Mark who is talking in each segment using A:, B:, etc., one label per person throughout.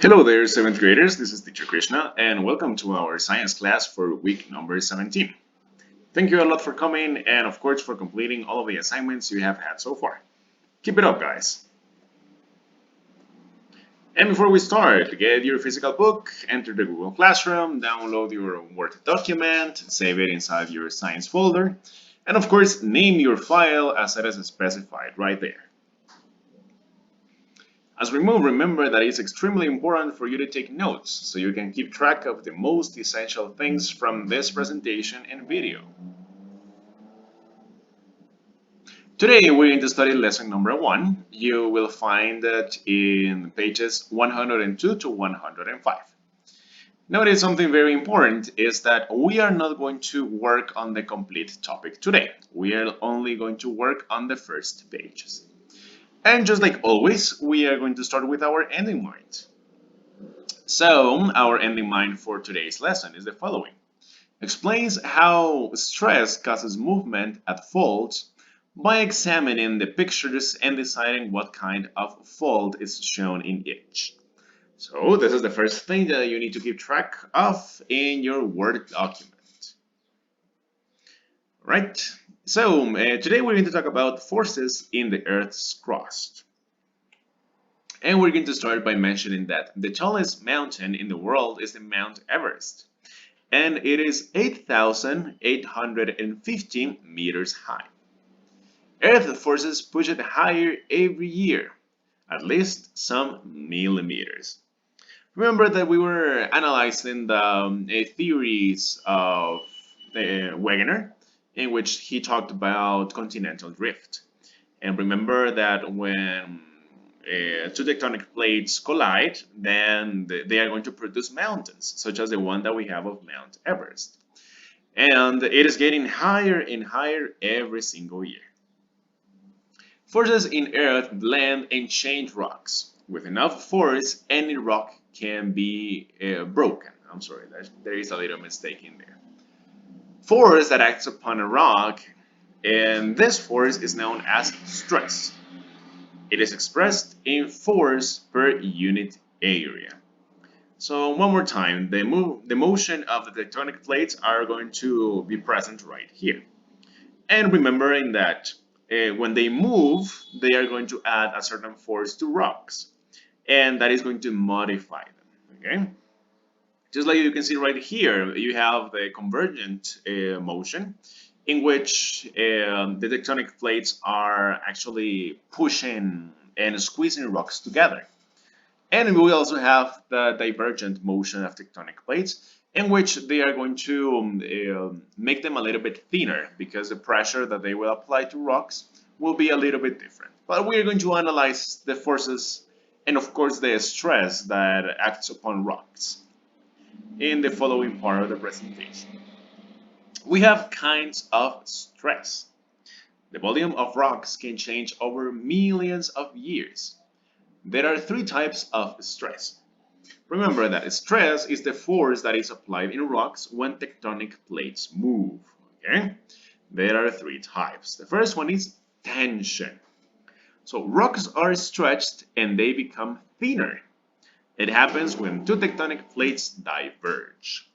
A: Hello there, 7th graders. This is Teacher Krishna, and welcome to our science class for week number 17. Thank you a lot for coming and, of course, for completing all of the assignments you have had so far. Keep it up, guys. And before we start, get your physical book, enter the Google Classroom, download your Word document, save it inside your science folder, and, of course, name your file as it is specified right there. As we move, remember that it's extremely important for you to take notes so you can keep track of the most essential things from this presentation and video. Today we're going to study lesson number 1. You will find it in pages 102 to 105. Notice something very important is that we are not going to work on the complete topic today. We are only going to work on the first pages. And just like always, we are going to start with our ending mind. So, our ending mind for today's lesson is the following. Explains how stress causes movement at faults by examining the pictures and deciding what kind of fault is shown in each. So, this is the first thing that you need to keep track of in your Word document. Right? So, today we're going to talk about forces in the Earth's crust. And we're going to start by mentioning that the tallest mountain in the world is the Mount Everest. And it is 8,850 meters high. Earth forces push it higher every year, at least some millimeters. Remember that we were analyzing the theories of Wegener, in which he talked about continental drift. And remember that when two tectonic plates collide, then they are going to produce mountains, such as the one that we have of Mount Everest. And it is getting higher and higher every single year. Forces in Earth blend and change rocks. With enough force, any rock can be broken. I'm sorry, there is a little mistake in there. Force that acts upon a rock, and this force is known as stress. It is expressed in force per unit area. So one more time, the motion of the tectonic plates are going to be present right here. And remembering that when they move, they are going to add a certain force to rocks. And that is going to modify them, okay? Just like you can see right here, you have the convergent motion in which the tectonic plates are actually pushing and squeezing rocks together. And we also have the divergent motion of tectonic plates in which they are going to make them a little bit thinner because the pressure that they will apply to rocks will be a little bit different. But we are going to analyze the forces and of course the stress that acts upon rocks in the following part of the presentation. We have kinds of stress. The volume of rocks can change over millions of years. There are 3 types of stress. Remember that stress is the force that is applied in rocks when tectonic plates move. Okay? There are 3 types. The first one is tension. So rocks are stretched and they become thinner. It happens when 2 tectonic plates diverge.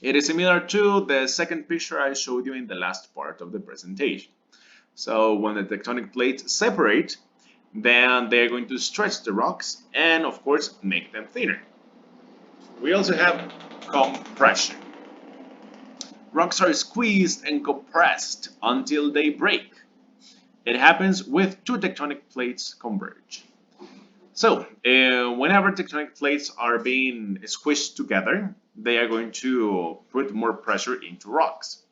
A: It is similar to the second picture I showed you in the last part of the presentation. So when the tectonic plates separate, then they're going to stretch the rocks and of course make them thinner. We also have compression. Rocks are squeezed and compressed until they break. It happens with 2 tectonic plates converge. So, whenever tectonic plates are being squished together, they are going to put more pressure into rocks.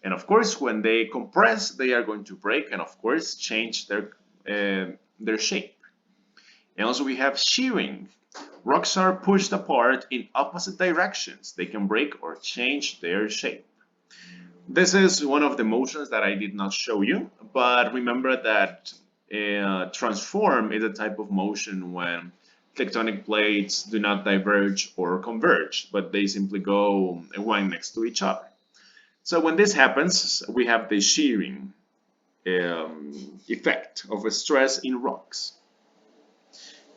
A: And of course, when they compress, they are going to break and of course change their shape. And also we have shearing. Rocks are pushed apart in opposite directions. They can break or change their shape. This is one of the motions that I did not show you, but remember that transform is a type of motion when tectonic plates do not diverge or converge, but they simply go one next to each other. So when this happens, we have the shearing effect of a stress in rocks.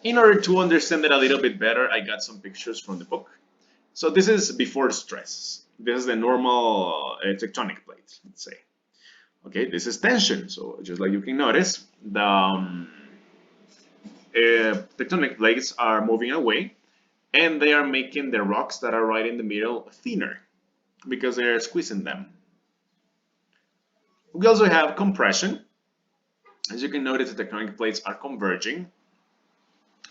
A: In order to understand it a little bit better, I got some pictures from the book. So this is before stress. This is the normal tectonic plate, let's say. Okay, this is tension. So just like you can notice, the tectonic plates are moving away, and they are making the rocks that are right in the middle thinner because they are squeezing them. We also have compression. As you can notice, the tectonic plates are converging,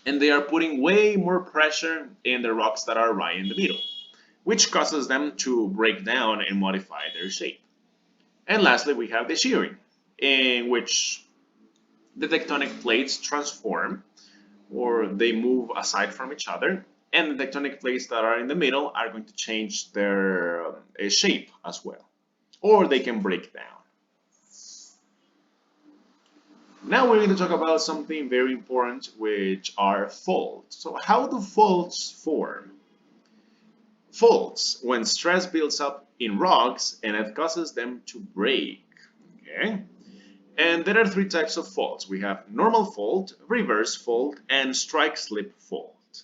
A: and they are putting way more pressure in the rocks that are right in the middle, which causes them to break down and modify their shape. And lastly, we have the shearing, in which the tectonic plates transform or they move aside from each other, and the tectonic plates that are in the middle are going to change their shape as well, or they can break down. Now we're going to talk about something very important, which are faults. So how do faults form? Faults, when stress builds up in rocks and it causes them to break. Okay? And there are three types of faults. We have normal fault, reverse fault, and strike-slip fault.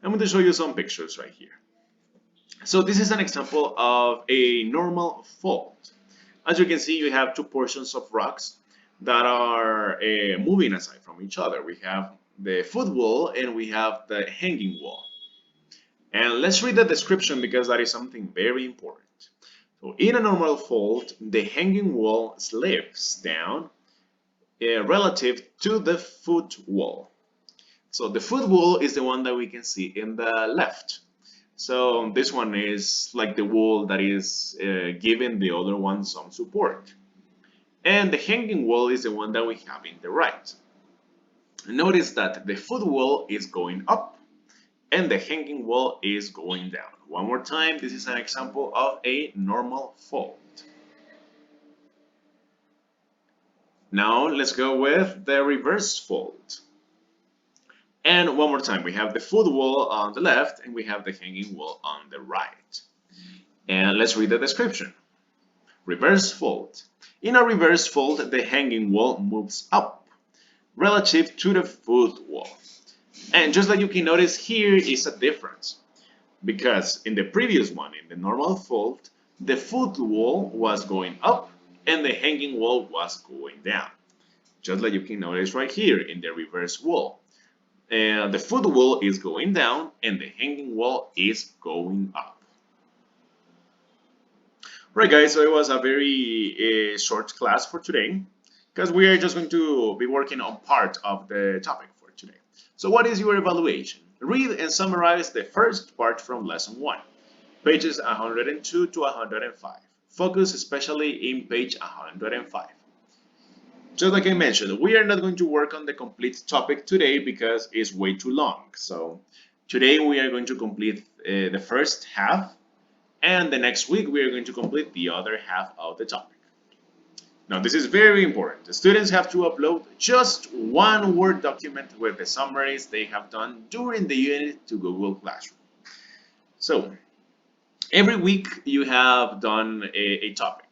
A: I'm going to show you some pictures right here. So this is an example of a normal fault. As you can see, you have two portions of rocks that are moving aside from each other. We have the foot wall and we have the hanging wall. And let's read the description because that is something very important. So in a normal fault, the hanging wall slips down relative to the foot wall. So the foot wall is the one that we can see in the left. So this one is like the wall that is giving the other one some support. And the hanging wall is the one that we have in the right. Notice that the foot wall is going up and the hanging wall is going down. One more time, this is an example of a normal fault. Now let's go with the reverse fault. And one more time, we have the foot wall on the left and we have the hanging wall on the right. And let's read the description. Reverse fault. In a reverse fault, the hanging wall moves up relative to the foot wall. And just like you can notice, here is a difference. Because in the previous one, in the normal fault, the foot wall was going up and the hanging wall was going down. Just like you can notice right here in the reverse wall. The foot wall is going down and the hanging wall is going up. Right guys, so it was a very short class for today because we are just going to be working on part of the topic for today. So what is your evaluation? Read and summarize the first part from lesson 1, pages 102 to 105. Focus especially in page 105. Just like I mentioned, we are not going to work on the complete topic today because it's way too long. So today we are going to complete the first half, and the next week we are going to complete the other half of the topic. Now this is very important. The students have to upload just one Word document with the summaries they have done during the unit to Google Classroom. So every week you have done a topic.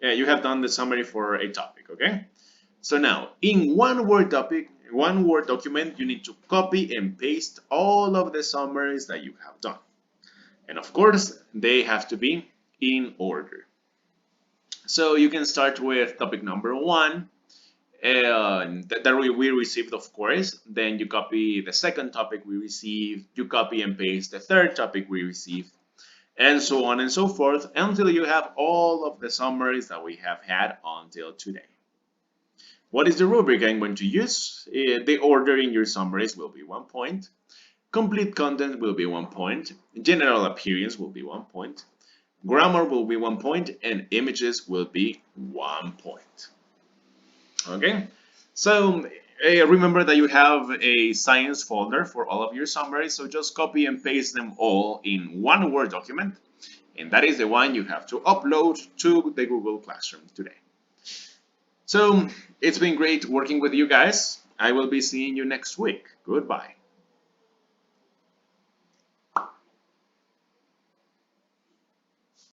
A: You have done the summary for a topic, okay? So now in one Word document, you need to copy and paste all of the summaries that you have done. And of course, they have to be in order. So you can start with topic number 1 that we received, of course. Then you copy the second topic we received, you copy and paste the third topic we received, and so on and so forth until you have all of the summaries that we have had until today. What is the rubric I'm going to use? The order in your summaries will be 1 point. Complete content will be 1 point. General appearance will be 1 point. Grammar will be 1 point, and images will be 1 point. Okay, so remember that you have a science folder for all of your summaries, so just copy and paste them all in one Word document, and that is the one you have to upload to the Google Classroom today. So it's been great working with you guys. I will be seeing you next week. Goodbye.